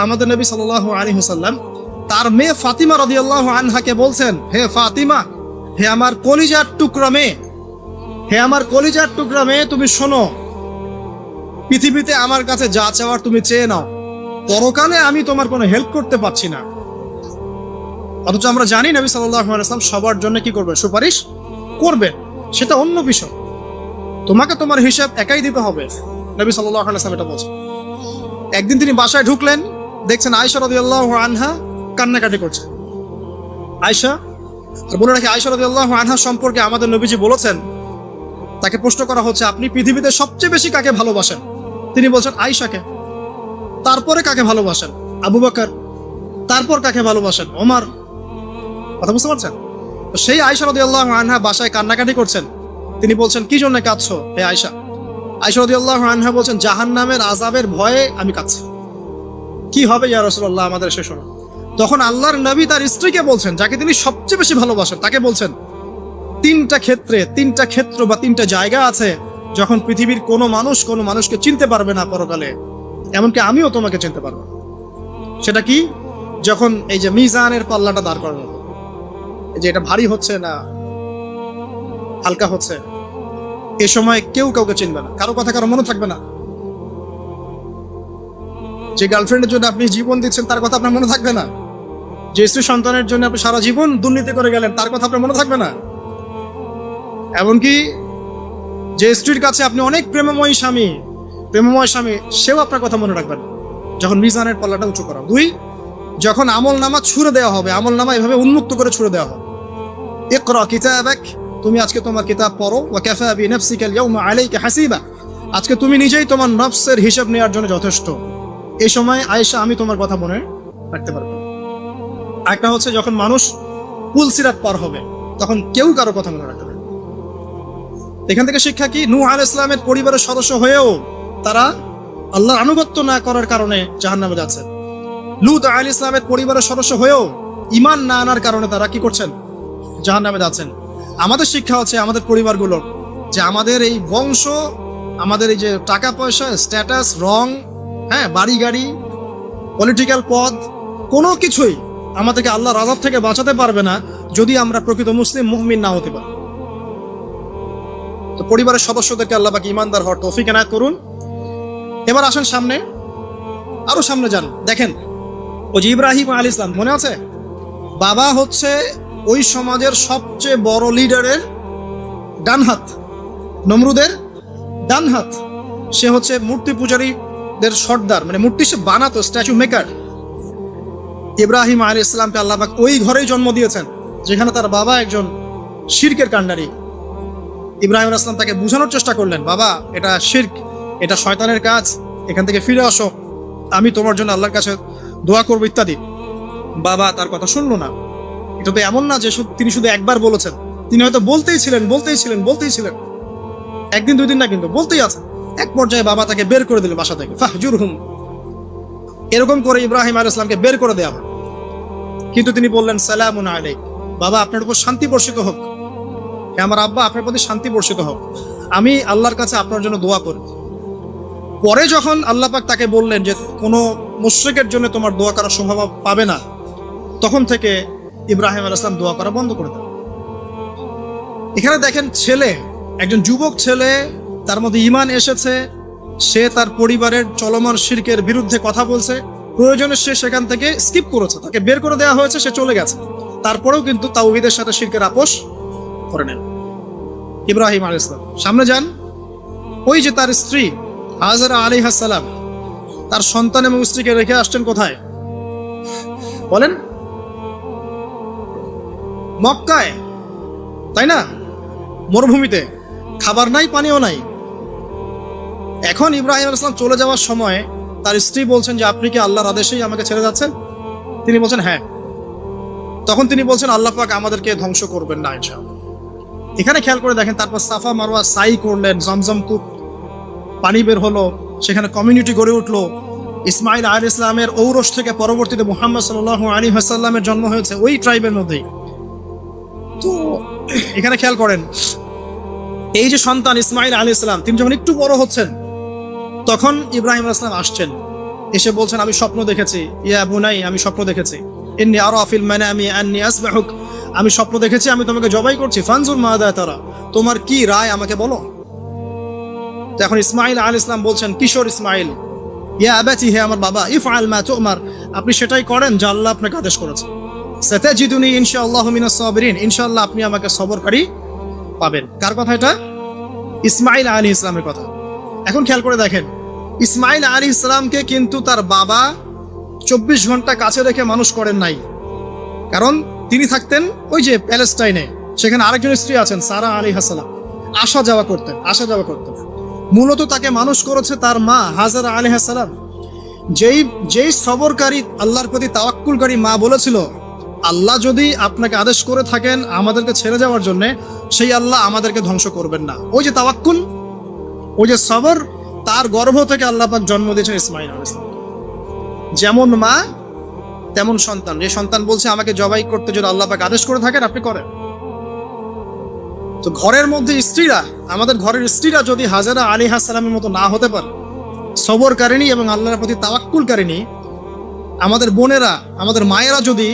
আমাদের নবী সাল্লাল্লাহু আলাইহি ওয়াসাল্লাম তার মেয়ে ফাতিমা রাদিয়াল্লাহু আনহাকে বলছেন, হে ফাতিমা, হে আমার কলিজার টুকরা মেয়ে, হে আমার কলিজার টুকরা মেয়ে, তুমি শোনো, পৃথিবীতে আমার কাছে যা চাওয়ার তুমি চেয়ে নাও, পরকালে আমি তোমার কোনো হেল্প করতে পারছি না। অথচ আমরা জানি নবী সাল্লাল্লাহু আলাইহি ওয়াসাল্লাম সবার জন্য কি করবেন? সুপারিশ করবেন, সেটা অন্য বিষয়। তোমাকে তোমার হিসাব একাই দিতে হবে, নবী সাল্লাল্লাহু আলাইহি ওয়াসাল্লাম এটা বলছেন। একদিন তিনি বাসায় ঢুকলেন, দেখছেন আয়েশা রাদিয়াল্লাহু আনহা কান্নাকাটি করছে। আয়েশা, বলে রাখি, আয়েশা রাদিয়াল্লাহু আনহা সম্পর্কে আমাদের নবীজি বলেছেন, তাকে প্রশ্ন করা হচ্ছে, আপনি পৃথিবীতে সবচেয়ে বেশি কাকে ভালোবাসেন? তিনি বলছেন আয়েশাকে। তারপরে কাকে ভালোবাসেন? আবু বকর। তারপর কাকে ভালোবাসেন? ওমর। কথা বুঝতে পারছেন? তো সেই আয়েশা রাদিয়াল্লাহু আনহা বাসায় কান্নাকাটি করছেন। তিনি বলছেন, কি জন্য কাঁদছো হে আয়েশা? আয়েশা রাদিয়াল্লাহু আনহা বলছেন, জাহান্নামের আযাবের ভয়ে আমি কাঁদছি। কি হবে ইয়া রাসূলুল্লাহ আমাদের সে শোনো। তখন আল্লাহর নবী তার স্ত্রীকে বলছেন, যাকে তিনি সবচেয়ে বেশি ভালোবাসেন, তাকে বলছেন, তিনটা ক্ষেত্র বা তিনটা জায়গা আছে যখন পৃথিবীর কোনো মানুষকে চিনতে পারবে না পরকালে, এমনকি আমিও তোমাকে চিনতে পারবো। সেটা কি? যখন এই যে মিজানের পাল্লাটা দাঁড় করানো হবে, যে এটা ভারী হচ্ছে না হালকা হচ্ছে, এ সময় কেউ কাউকে চিনবে না, কারো কথা কারো মনে থাকবে না। যে গার্লফ্রেন্ডের জন্য আপনি জীবন দিচ্ছেন তার কথা আপনার মনে থাকবে না। যে স্ত্রী সন্তানের জন্য আপনি সারা জীবন দুর্নীতি করে গেলেন তার কথা আপনার মনে থাকবে না। এমনকি যে স্ত্রীর কাছে আপনি অনেক প্রেমময় স্বামী, সেও আপনার কথা মনে রাখবেন যখন মিজানের পাল্লাটা উঁচু করা। দুই, যখন আমল নামা ছুড়ে দেওয়া হবে, আমল নামা এভাবে উন্মুক্ত করে ছুড়ে দেওয়া হবে, ইকরা কিতাবাক, তুমি আজকে তোমার কিতাব পড়ো, ওয়া কাফা বিনাফসিকা আল-ইয়াওমা আলাইকা হাসিবা, আজকে তুমি নিজেই তোমার নফসের হিসাব নেওয়ার জন্য যথেষ্ট। এই সময় আয়েশা, আমি তোমার কথা মনে রাখতে পারবো। একটা হচ্ছে যখন মানুষ পুলসিরাত পার হবে, তখন কেউ কারো কথা মনে রাখতে পারবে। এখান থেকে শিক্ষা কি? নূহ আলাইহিস সালামের পরিবারের সদস্য হয়েও তারা আল্লাহর আনুগত্য না করার কারণে জাহান্নামে যাচ্ছেন। লূত আলাইহিস সালামের পরিবারের সদস্য হয়েও ঈমান না আনার কারণে তারা কি করছেন? জাহান্নামে যাচ্ছেন। আমাদের শিক্ষা হচ্ছে আমাদের পরিবারগুলোর, যে আমাদের এই বংশ, আমাদের এই যে টাকা পয়সা, স্ট্যাটাস, রং, হ্যাঁ, বাড়ি গাড়ি, পলিটিক্যাল পদ, কোনো কিছুই আমাদেরকে আল্লাহর আযাব থেকে বাঁচাতে পারবে না যদি আমরা প্রকৃত মুসলিম মুমিন না হতে পারি। তো পরিবারের সদস্যদেরকে আল্লাহ পাক ঈমানদার হওয়ার তৌফিক এনায়েত করুন। এবার আসেন সামনে, আরো সামনে যান, দেখেন ওই যে ইব্রাহিম আলাইহিস সালাম, মনে আছে? বাবা হচ্ছে ওই সমাজের সবচেয়ে বড় লিডারের ডান হাত, নমরুদের ডান হাত। সে হচ্ছে মূর্তি পূজারীদের সর্দার, মানে মূর্তি সে বানাতো, স্ট্যাচু মেকার। ইব্রাহিম আলাইহিস সালামকে আল্লাহ পাক ওই ঘরেই জন্ম দিয়েছেন যেখানে তার বাবা একজন শিরকের কাণ্ডারি। ইব্রাহিম আলাইহিস সালাম তাকে বোঝানোর চেষ্টা করলেন, বাবা এটা শিরক, এটা শয়তানের কাজ, এখান থেকে ফিরে আসো, আমি তোমার জন্য আল্লাহর কাছে দোয়া করবো ইত্যাদি। বাবা তার কথা শুনলো না। এটা তো এমন না যে তিনি শুধু একবার বলেছেন, তিনি হয়তো বলতেই ছিলেন, একদিন দুই দিন না, কিন্তু বলতেই আছে। এক পর্যায়ে বাবা তাকে বের করে দিল বাসা থেকে, ফাহজুরহুম, এরকম করে ইব্রাহিম আলাইহিস সালামকে বের করে দেওয়া হয়। কিন্তু তিনি বললেন, সালামুন আলাইক, বাবা আপনার উপর শান্তি বর্ষিত হোক, হে আমার আব্বা আপনার প্রতি শান্তি বর্ষিত হোক, আমি আল্লাহর কাছে আপনার জন্য দোয়া করি। পরে যখন আল্লাহ পাক তাকে বললেন যে কোনো মুশরিকের জন্য তোমার দোয়া করার সম্ভাবনা পাবে না, তখন থেকে ইব্রাহিম আলাইহিস সালাম দোয়া করা বন্ধ করে দেন। এখানে দেখেন, ছেলে, একজন যুবক ছেলে, তার মধ্যে ঈমান এসেছে, সে তার পরিবারের চলমান শিরকের বিরুদ্ধে কথা বলছে, প্রয়োজনে সে সেখান থেকে স্কিপ করেছে, তাকে বের করে দেওয়া হয়েছে, সে চলে গেছে, তারপরেও কিন্তু তাওহীদের সাথে শিরকের আপোষ করে নেন ইব্রাহিম আলাইহিস সালাম। সামনে যান, ওই যে তার স্ত্রী হাজরা আলাইহিস সালাম তার সন্তান এবং স্ত্রীকে রেখে আসছেন কোথায় বলেন? মক্কায়, তাই না? মরুভূমিতে, খাবার নাই, পানিও নাই। এখন ইব্রাহিম আলাইহিস সালাম চলে যাওয়ার সময় তার স্ত্রী বলছেন যে আপনি কি আল্লাহর আদেশেই আমাকে ছেড়ে যাচ্ছেন? তিনি বলছেন হ্যাঁ। তখন তিনি বলছেন, আল্লাহ পাক আমাদেরকে ধ্বংস করবেন না ইনশাআল্লাহ। এখানে খেয়াল করে দেখেন, তারপর সাফা মারওয়া সাই করলেন, জমজম কূপ পানি বের হলো, সেখানে কমিউনিটি গড়ে উঠলো। ইসমাইল আলাইহিস সালামের ঔরস থেকে পরবর্তীতে মুহাম্মদ সাল্লাল্লাহু আলাইহি ওয়াসাল্লামের জন্ম হয়েছে ওই ট্রাইবের মধ্যেই। তো এখানে খেয়াল করেন, এই যে সন্তান ইসমাইল আলাইহিস সালাম, তিনি যখন একটু বড় হচ্ছেন তখন ইব্রাহিম আলাইহিস সালাম আসছেন এসে বলছেন আমি স্বপ্ন দেখেছি, ইয়া বুনাই আমি স্বপ্ন দেখেছি, ইন্নী আরা ফিল মানামি আন্নী আসবাহুক, আমি স্বপ্ন দেখেছি আমি তোমাকে জবাই করছি, ফানজুর মাদা তারা, তোমার কি রায় আমাকে বলো। তো এখন ইসমাইল আলাইহিস সালাম বলছেন, কিশোর ইসমাইল, ইয়া আবাতি, হে আমার বাবা, ইফআল মা তুমার, আপনি সেটাই করেন যা আল্লাহ আপনাকে আদেশ করেছে। সাতাজিদুনি ইনশাআল্লাহু মিনাস সাবিরিন, ইনশাআল্লাহ আপনি আমাকে সবরকারী পাবেন। কার কথা এটা? ইসমাইল আলাইহিস সালামের কথা। এখন খেয়াল করে দেখেন, ইসমাইল আলাইহিস সালামকে কিন্তু তার বাবা 24 ঘন্টা কাছে রেখে মানুষ করেন নাই। কারণ তিনি থাকতেন ওই যে প্যালেস্টাইনে, সেখানে আরেকজন স্ত্রী আছেন সারা আলাইহিস সালাম, আসা যাওয়া করতেন। মূলত তাকে মানুষ করেছে তার মা হাজারা আলাইহিস সালাম। যেই সবরকারী, আল্লাহর প্রতি তাওয়াক্কুলকারী মা বলেছিল, আল্লাহ যদি আপনাকে আদেশ করে থাকেন আমাদেরকে ছেড়ে যাওয়ার জন্য, সেই আল্লাহ আমাদেরকে ধ্বংস করবেন না। ওই যে তাওয়াক্কুল, ওই যে সবর, তার গর্ভ থেকে আল্লাহ পাক জন্ম দিয়েছেন ইসমাইল আলাইহিস সালাম। যেমন মা তেমন সন্তান। যে সন্তান বলছে আমাকে জবাই করতে যদি আল্লাহ পাক আদেশ করে থাকেন আপনি করেন। তো ঘরের মধ্যে স্ত্রীরা, আমাদের ঘরের স্ত্রীরা যদি হাজারা আলাইহিস সালামের মতো না হতে পারে, সবরকারিনী এবং আল্লাহর প্রতি তাওয়াক্কুলকারিনী, আমাদের বোনেরা, আমাদের মায়েরা যদি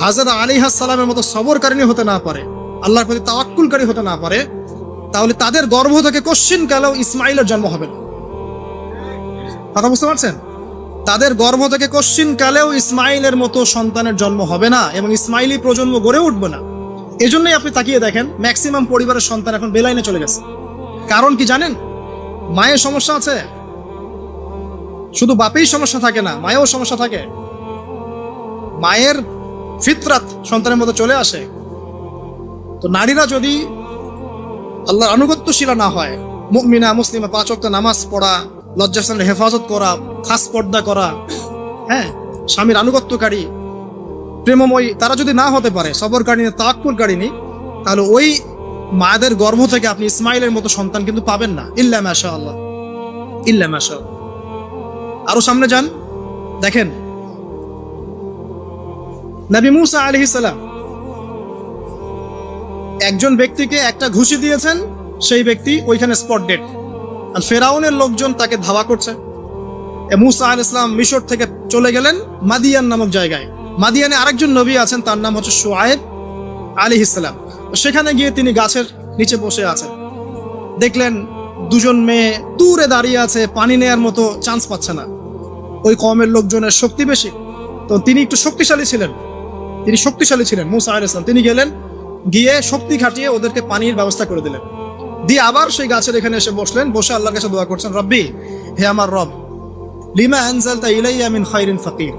হাজারা আলাইহিস সালামের মতো সবরকারিনী হতে না পারে, আল্লাহর প্রতি তাওয়াক্কুলকারী হতে না পারে, তাহলে তাদের গর্ভ থেকে কশ্চিন কালেও ইসমাইলের জন্ম হবে না। কথা বুঝতে পারছেন? তাদের গর্ভ থেকে কশ্চিন কালেও ইসমাইলের মতো সন্তানের জন্ম হবে না এবং ইসমাইলি প্রজন্ম গড়ে উঠবে না। এজন্যই আপনি তাকিয়ে দেখেন ম্যাক্সিমাম পরিবারের সন্তান এখন বেলাইনে চলে গেছে। কারণ কি জানেন? মায়ের সমস্যা আছে। শুধু বাপেই সমস্যা থাকে না, মায়েও সমস্যা থাকে। মায়ের ফিতরাত সন্তানের মধ্যে চলে আসে। তো নারীরা যদি আল্লাহর আনুগত্যশীলা না হয়, মুমিনা মুসলিমা, 5 ওয়াক্ত নামাজ পড়া, লজ্জাস্থানের হেফাজত করা, খাস পর্দা করা, হ্যাঁ, স্বামীর আনুগত্যকারী, প্রেমময়ী, তারা যদি না হতে পারে, সবরকারিনী, তাওয়াক্কুলকারিনী, তাহলে ওই মায়েদের গর্ভ থেকে আপনি ইসমাইলের মতো সন্তান কিন্তু পাবেন না। ইল্লা মাশাআল্লাহ, ইল্লা মাশাআল্লাহ। আরো সামনে যান, দেখেন নবী মুসা আলাইহিস সালাম একজন ব্যক্তিকে একটা ঘুষি দিয়েছেন, সেই ব্যক্তি ওইখানে স্পট ডেড। আর ফেরাউনের লোকজন তাকে ধাওয়া করছে। মুসা আলাইহিস সালাম মিশর থেকে চলে গেলেন মাদিয়ান নামক জায়গায়। মাদিয়ানে আরেকজন নবী আছেন, তার নাম হচ্ছে শুআয়ব আলাইহিস সালাম। সেখানে গিয়ে তিনি গাছের নিচে বসে আছেন। দেখলেন দুজন মেয়ে দূরে দাঁড়িয়ে আছে, পানি নেয়ার মতো চান্স পাচ্ছে না। ওই কওমের লোকজনের শক্তি বেশি, তো তিনি একটু শক্তিশালী ছিলেন, মুসা আলাইহিস সালাম। তিনি গেলেন, গিয়ে শক্তি খাটিয়ে ওদেরকে পানির ব্যবস্থা করে দিলেন। দিয়ে আবার সেই গাছের এখানে এসে বসলেন, বসে আল্লাহর কাছে দোয়া করছেন, রব্বি, হে আমার রব, লিমা আনজালতা ইলাইয়া মিন খায়রিন ফাকির।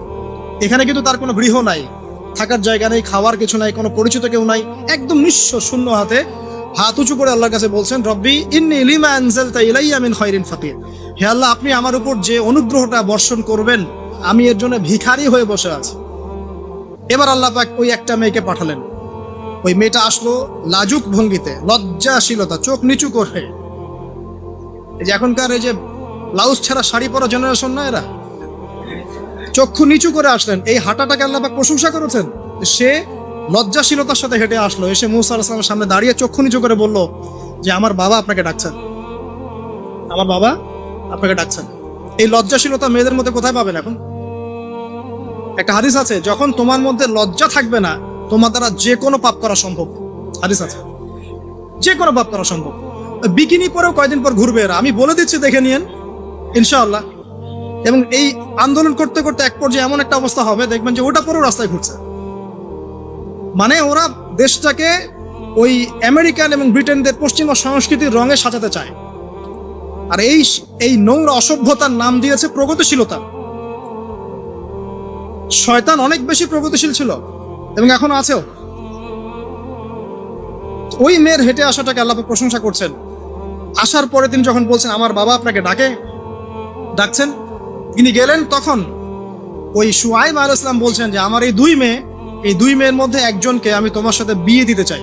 এখানে কিন্তু তার কোনো গৃহ নাই, থাকার জায়গা নেই, খাওয়ার কিছু নাই, কোনো পরিচিত কেউ নাই, একদম নিঃস্ব শূন্য হাতে হাত উঁচু করে আল্লাহর কাছে বলছেন, রব্বি ইন্নী লিমা আনজালতা ইলাইয়া মিন খায়রিন ফাকির। হে আল্লাহ, আপনি আমার উপর যে অনুগ্রহটা বর্ষণ করবেন, আমি এর জন্য ভিখারি হয়ে বসে আছি। এবার আল্লাহ পাক ওই একটা মেয়েকে পাঠালেন। ওই মেয়েটা আসলো লাজুক ভঙ্গিতে, লজ্জাশীলতা, চোখ নিচু করে। এই যে এখনকার এই যে ব্লাউজ ছাড়া শাড়ি পরা জেনারেশন না, এরা চক্ষু নিচু করে আসলেন। এই হাঁটাটাকে আল্লাহ পাক প্রশংসা করেছেন। সে লজ্জাশীলতার সাথে হেঁটে আসলো, এসে মুসা আলাইহিস সালামের সামনে দাঁড়িয়ে চক্ষু নিচু করে বলল যে আমার বাবা আপনাকে ডাকছেন, আমার বাবা আপনাকে ডাকছেন। এই লজ্জাশীলতা মেয়েদের মধ্যে কোথায় পাবেন এখন? একটা হাদিস আছে, যখন তোমার মধ্যে লজ্জা থাকবে না, তোমার দ্বারা যে কোনো পাপ করা সম্ভব। হাদিস আছে, যে কোনো পাপ করা সম্ভব। বিকিনি পরেও কয়দিন পর ঘুরবে এরা, আমি বলে দিচ্ছি, দেখে নিয়েন ইনশাআল্লাহ। এবং এই আন্দোলন করতে করতে এক পর্যায়ে এমন একটা অবস্থা হবে, দেখবেন যে ওটা পরেও রাস্তায় ঘুরছে। মানে ওরা দেশটাকে ওই আমেরিকান এবং ব্রিটেনদের পশ্চিমা সংস্কৃতির রঙে সাজাতে চায়। আর এই নোংরা অসভ্যতার নাম দিয়েছে প্রগতিশীলতা। শয়তান অনেক বেশি প্রগতিশীল ছিল এবং এখনো আছেও। ওই মেয়ের হেঁটে আসাটাকে আল্লাহ প্রশংসা করছেন। আসার পরে তিনি যখন বলছেন আমার বাবা আপনাকে ডাকছেন, তিনি গেলেন, তখন ওই শুআয়ব আলাইহিস সালাম বলছেন যে আমার এই দুই মেয়ের মধ্যে একজনকে আমি তোমার সাথে বিয়ে দিতে চাই।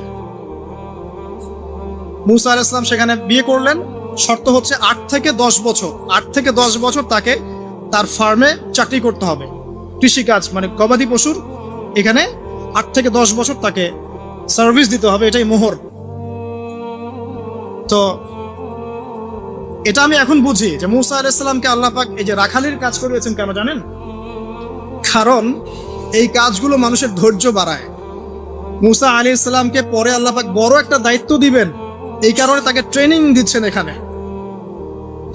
মুসা আলাইহিস সালাম সেখানে বিয়ে করলেন। শর্ত হচ্ছে 8 থেকে 10 বছর তাকে তার ফার্মে চাকরি করতে হবে, কৃষিকাজ মানে গবাদি পশুর এখানে 8 থেকে 10 বছর তাকে সার্ভিস দিতে হবে, এটাই মোহর। তো এটা আমি এখন বুঝি যে মুসা আলাইহিস সালামকে আল্লাহ পাক এই যে রাখালির কাজ করিয়েছেন কেন জানেন? কারণ এই কাজগুলো মানুষের ধৈর্য বাড়ায়। মুসা আলাইহিস সালামকে পরে আল্লাহ পাক বড় একটা দায়িত্ব দিবেন, এই কারণে তাকে ট্রেনিং দিচ্ছেন এখানে।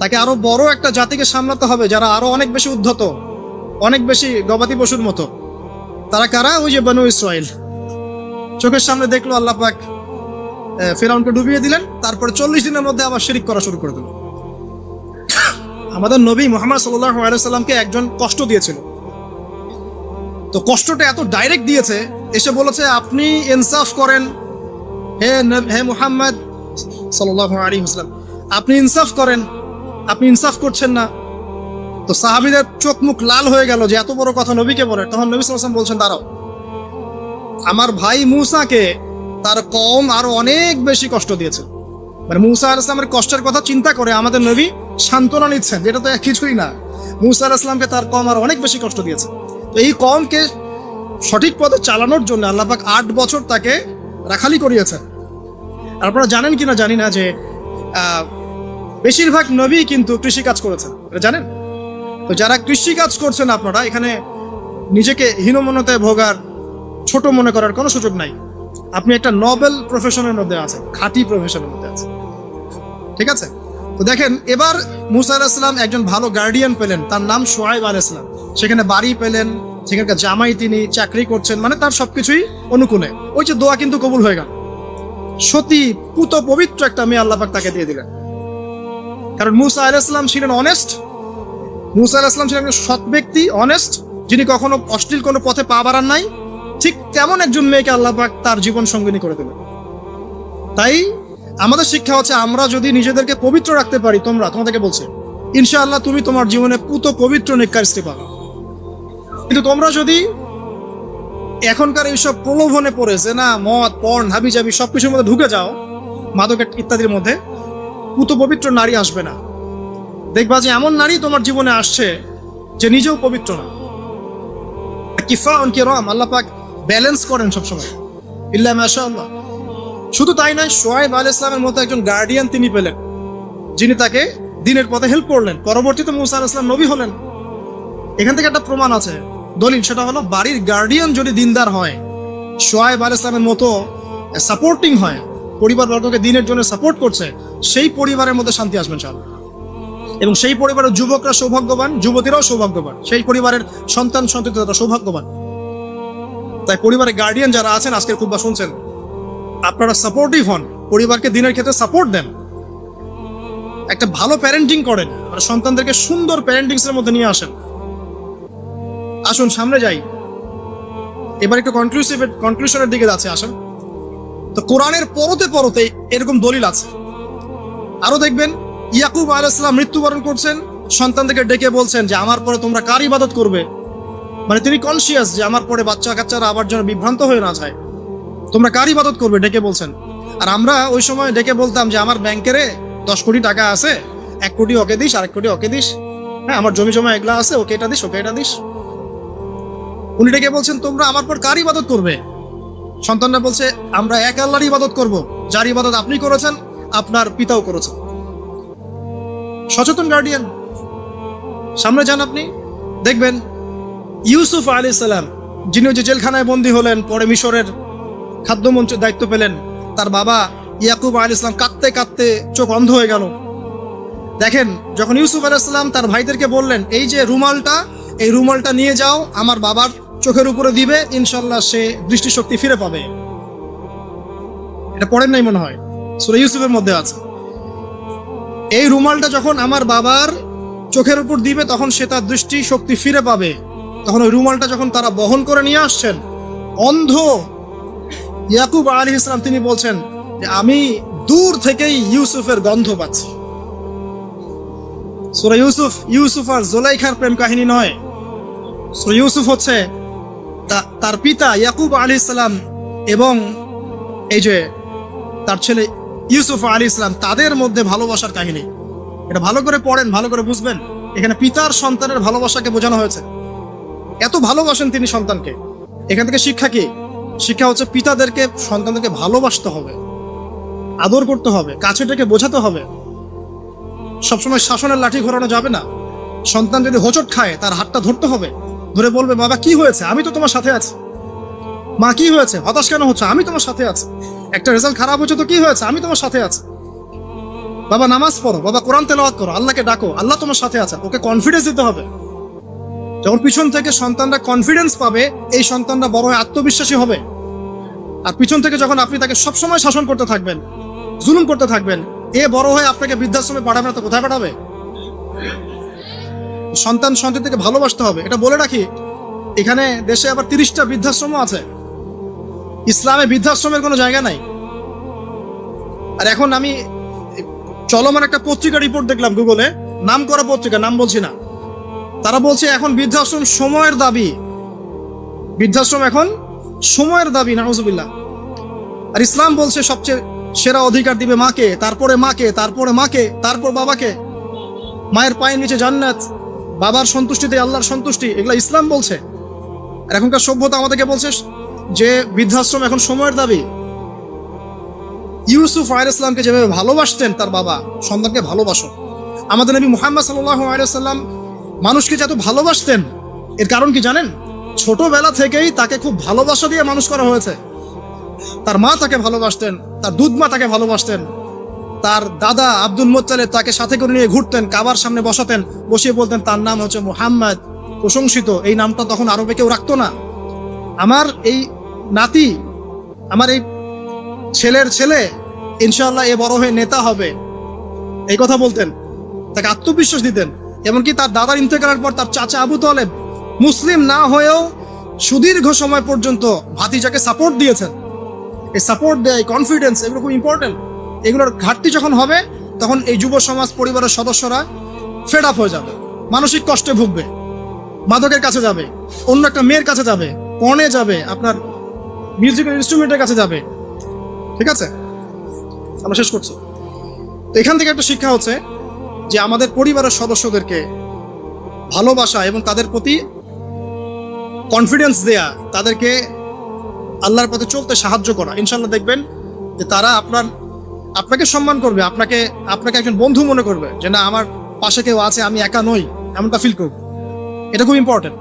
তাকে আরো বড় একটা জাতিকে সামলাতে হবে যারা আরো অনেক বেশি উদ্ধত, অনেক বেশি গবাদি পশুর মতো। তারা কারা? ওই যে বনু ইসরাইল। চোখের সামনে দেখলো আল্লাহ পাক ফিরআউনকে ডুবিয়ে দিলেন, তারপরে 40 দিনের মধ্যে আবার শিরিক করা শুরু করে দিল। আমাদের নবী মুহাম্মদ সাল্লাল্লাহু আলাইহি সাল্লামকে একজন কষ্ট দিয়েছিল, তো কষ্টটা এত ডাইরেক্ট দিয়েছে, এসে বলেছে আপনি ইনসাফ করেন হে মুহাম্মদ সাল্লাল্লাহু আলাইহি ওয়াসাল্লাম, আপনি ইনসাফ করেন, আপনি ইনসাফ করছেন না। তো সাহাবীদের চোখ মুখ লাল হয়ে গেল যে এত বড় কথা নবীকে বলে। তখন নবী সাল্লাল্লাহু আলাইহি ওয়াসাল্লাম বলছেন, দাঁড়াও, আমার ভাই মুসাকে তার কওম আরো অনেক বেশি কষ্ট দিয়েছে। মানে মুসা আলাইহিস সালামের কষ্টের কথা চিন্তা করে আমাদের নবী সান্ত্বনা নিচ্ছেন, যেটা তো কিছুই না। মুসা আলাইহিস সালামকে তার কওম আরো অনেক বেশি কষ্ট দিয়েছে। তো এই কওমকে সঠিক পথে চালানোর জন্য আল্লাহ পাক 8 বছর তাকে রাখালি করিয়েছেন। আপনারা জানেন কিনা জানি না যে বেশিরভাগ নবী কিন্তু কৃষিকাজ করেছেন, এটা জানেন? তো যারা কৃষিকাজ করছেন আপনারা এখানে নিজেকে হীনমন্যতায় ভোগার, ছোট মনে করার কোনো সুযোগ নাই। আপনি একটা নোবেল প্রফেশনের মধ্যে আছেন, খাঁটি প্রফেশনের মধ্যে আছেন, ঠিক আছে? তো দেখেন, এবার মুসা আলাইহিস সালাম একজন ভালো গার্ডিয়ান পেলেন, তার নাম শুআয়ব আলাইহিস সালাম। সেখানে বাড়ি পেলেন, সেখানকার জামাই, তিনি চাকরি করছেন, মানে তার সবকিছুই অনুকূলে। ওই যে দোয়া কিন্তু কবুল হয়ে গেল। সতী পুত পবিত্র একটা মেয়ে আল্লাহ পাক তাকে দিয়ে দিলেন। কারণ মুসা আলাইহিস সালাম ছিলেন অনেস্ট, মুসা আলাইহিস সালাম ছিলেন একজন সৎ ব্যক্তি, অনেস্ট, যিনি কখনো অশ্লীল কোনো পথে পা বাড়ান নাই। ঠিক তেমন একজন মেয়েকে আল্লাহ পাক তার জীবন সঙ্গিনী করে দিলেন। তাই আমাদের শিক্ষা হচ্ছে, আমরা যদি নিজেদেরকে পবিত্র রাখতে পারি, তোমাদেরকে বলছে ইনশাআল্লাহ তুমি তোমার জীবনে পুত পবিত্র নেককার স্ত্রী পাবে। কিন্তু তোমরা যদি এখনকার এইসব প্রলোভনে পড়ে যে না মদ, পর্ন, হাবিজাবি সবকিছুর মধ্যে ঢুকে যাও, মাদক ইত্যাদির মধ্যে, পুত পবিত্র নারী আসবে না। দেখবা যে এমন নারী তোমার জীবনে আসছে যে নিজেও পবিত্র না। কিফাউন কিরাম, আল্লাহ পাক ব্যালেন্স করেন সবসময়, ইল্লা মাশাআল্লাহ। শুধু তাই নয়, শুআয়ব আলাইহিস সালামের মতো একজন গার্ডিয়ান তিনি পেলেন, যিনি তাকে দ্বীনের পথে হেল্প করলেন। পরবর্তীতে মুসা আলাইহিস সালাম নবী হলেন। এখান থেকে একটা প্রমাণ আছে, দলিল, সেটা হলো বাড়ির গার্ডিয়ান যদি দিনদার হয়, শুআয়ব আলাইহিস সালামের মতো সাপোর্টিং হয়, পরিবারবর্গকে দ্বীনের জন্য সাপোর্ট করছে, সেই পরিবারের মধ্যে শান্তি আসবে ইনশাআল্লাহ। এবং সেই পরিবারের যুবকরা সৌভাগ্যবান, যুবতীরাও সৌভাগ্যবান, সেই পরিবারের সন্তান সন্ততিরা সৌভাগ্যবান। তাই পরিবারের গার্ডিয়ান যারা আছেন, আজকের খুতবা শুনছেন, আপনারা সাপোর্টিভ হন, পরিবারকে দ্বীনের ক্ষেত্রে সাপোর্ট দেন, একটা ভালো প্যারেন্টিং করেন, আর সন্তানদেরকে সুন্দর প্যারেন্টিংস এর মধ্যে নিয়ে আসেন। আসুন সামনে যাই, এবার একটু কনক্লুশনের দিকে যাচ্ছে। আসেন, তো কোরআনের পরতে পরতে এরকম দলিল আছে। আরো দেখবেন, ইয়াকুব আলাইহিস সালাম মৃত্যুবরণ করছেন, সন্তানদেরকে ডেকে বলছেন যে আমার পরে তোমরা কার ইবাদত করবে। মানে তিনি কনসিয়াস যে আমার পরে বাচ্চা কাচ্চারা আবার যেন বিভ্রান্ত হয়ে না যায়, তোমরা কার ইবাদত করবে ডেকে বলছেন। আর আমরা ওই সময় ডেকে বলতাম যে আমার ব্যাংকেরে 10 কোটি টাকা আছে, 1 কোটি ওকে দিস, 1 কোটি ওকে দিস, হ্যাঁ আমার জমি জমা এগুলা আছে, ওকে এটা দিস, ওকে এটা দিস। উনি ডেকে বলছেন তোমরা আমার পর কার ইবাদত করবে। সন্তানরা বলছে আমরা এক আল্লাহর ইবাদত করব, যার ইবাদত আপনি করেছেন, আপনার পিতাও করেছেন। সচেতন গার্ডিয়ান। সামনে যান, আপনি দেখবেন ইউসুফ আলাইহিস সালাম, যিনি যে জেলখানায় বন্দী হলেন, পরে মিশরের খাদ্যমন্ত্রীর দায়িত্ব পেলেন, তার বাবা ইয়াকুব আলাইহিস সালাম কাঁদতে কাঁদতে চোখ অন্ধ হয়ে গেল। দেখেন, যখন ইউসুফ আলাইহিস সালাম তার ভাইদেরকে বললেন এই যে রুমালটা, এই রুমালটা নিয়ে যাও, আমার বাবার চোখের উপরে দিবে, ইনশাল্লাহ সে দৃষ্টিশক্তি ফিরে পাবে। এটা পড়েন নাই মনে হয়, সূরা ইউসুফের মধ্যে আছে। এই রুমালটা যখন আমার বাবার চোখের উপর দিবে, তখন সে তার দৃষ্টিশক্তি ফিরে পাবে। তখন ওই রুমালটা যখন তারা বহন করে নিয়ে আসছেন, অন্ধ ইয়াকুব আলাইহিস সালাম তিনি বলছেন যে আমি দূর থেকেই ইউসুফের গন্ধ পাচ্ছি। সূরা ইউসুফ আর জুলাইখার প্রেম কাহিনী নয়। সূরা ইউসুফ হচ্ছে তার পিতা ইয়াকুব আলাইহিস সালাম এবং এই যে তার ছেলে ইউসুফ আলাইহিস সালাম, তাদের মধ্যে ভালোবাসার কাহিনী। এটা ভালো করে পড়েন, ভালো করে বুঝবেন। এখানে পিতার সন্তানের ভালোবাসাকে বোঝানো হয়েছে। এত ভালোবাসেন তিনি সন্তানকে। এখান থেকে শিক্ষা কি? শিক্ষা হচ্ছে পিতাদেরকে, সন্তানদেরকে ভালোবাসতে হবে, আদর করতে হবে, কাছে থেকে বোঝাতে হবে। সবসময় শাসনের লাঠি ঘোরানো যাবে না। সন্তান যদি হোঁচট খায় তার হাতটা ধরতে হবে, ধরে বলবে বাবা কি হয়েছে, আমি তো তোমার সাথে আছি। মা কি হয়েছে, হতাশ কেন হচ্ছে, আমি তোমার সাথে আছি। একটা রেজাল্ট খারাপ হচ্ছে তো কি হয়েছে, আমি তোমার সাথে আছি। বাবা নামাজ পড়ো, বাবা কোরআন তেলাওয়াত করো, আল্লাহকে ডাকো, আল্লাহ তোমার সাথে আছে। ওকে কনফিডেন্স দিতে হবে। যখন পিছন থেকে সন্তানরা কনফিডেন্স পাবে, এই সন্তানরা বড় হয়ে আত্মবিশ্বাসী হবে। আর পিছন থেকে যখন আপনি তাকে সবসময় শাসন করতে থাকবেন, জুলুম করতে থাকবেন, এ বড় হয়ে আপনাকে বৃদ্ধাশ্রমে পাঠাবে না তো কোথায় পাঠাবে? সন্তান সন্ততিকে ভালোবাসতে হবে। এটা বলে রাখি, এখানে দেশে আবার 30টা বৃদ্ধাশ্রমও আছে। ইসলামে বৃদ্ধাশ্রমের কোনো জায়গা নাই। আর এখন আমি চলমান একটা পত্রিকা রিপোর্ট দেখলাম গুগলে, নাম করা পত্রিকা, নাম বলছি না। তারা বলছে এখন বৃদ্ধাশ্রম সময়ের দাবি, বৃদ্ধাশ্রম এখন সময়ের দাবি, নাউজুবিল্লাহ। আর ইসলাম বলছে সবচেয়ে সেরা অধিকার দিবে মাকে, তারপরে মাকে, তারপরে মাকে, তারপর বাবাকে। মায়ের পায়ের নিচে জান্নাত, বাবার সন্তুষ্টিতে আল্লাহর সন্তুষ্টি, এগুলো ইসলাম বলছে। আর এখনকার সভ্যতা আমাদেরকে বলছে যে বৃদ্ধাশ্রম এখন সময়ের দাবি। ইউসুফ আলাইহিস সালামকে যেভাবে ভালোবাসতেন তার বাবা, সন্তানকে ভালোবাসো। আমাদের নবী মুহাম্মদ সাল্লাল্লাহু আলাইহি সাল্লাম মানুষকে যত ভালোবাসতেন, এর কারণ কি জানেন? ছোটবেলা থেকেই তাকে খুব ভালোবাসা দিয়ে মানুষ করা হয়েছে। তার মা তাকে ভালোবাসতেন, তার দুধ মা তাকে ভালোবাসতেন, তার দাদা আব্দুল মুত্তালিব তাকে সাথে করে নিয়ে ঘুরতেন, কাবার সামনে বসাতেন, বসিয়ে বলতেন তার নাম হচ্ছে মুহাম্মদ, প্রশংসিত। এই নামটা তখন আরবে কেউ রাখতো না। আমার এই নাতি, আমার এই ছেলের ছেলে ইনশাআল্লাহ এ বড় হয়ে নেতা হবে, এই কথা বলতেন, তাকে আত্মবিশ্বাস দিতেন। এমনকি তার দাদার ইন্তেকালের পর তার চাচা আবু তালেব মুসলিম না হয়েও সুদীর্ঘ সময় পর্যন্ত ভাতিজাকে সাপোর্ট দিয়েছেন। এই সাপোর্ট দেয়, কনফিডেন্স, এগুলো খুব ইম্পর্টেন্ট। এগুলোর ঘাটতি যখন হবে তখন এই যুব সমাজ পরিবারের সদস্যরা ফেড আপ হয়ে যাবে, মানসিক কষ্টে ভুগবে, মাদকের কাছে যাবে, অন্য একটা মেয়ের কাছে যাবে, পর্নে যাবে, আপনার মিউজিক্যাল ইনস্ট্রুমেন্টের কাছে যাবে। ঠিক আছে, আমরা শেষ করছি। তো এখান থেকে একটা শিক্ষা হচ্ছে যে আমাদের পরিবারের সদস্যদেরকে ভালোবাসা এবং তাদের প্রতি কনফিডেন্স দেয়া, তাদেরকে আল্লাহর পথে চলতে সাহায্য করা। ইনশাল্লাহ দেখবেন যে তারা আপনাকে সম্মান করবে, আপনাকে একজন বন্ধু মনে করবে, যে না আমার পাশে কেউ আছে, আমি একা নই, এমনটা ফিল করব। এটা খুব ইম্পর্টেন্ট।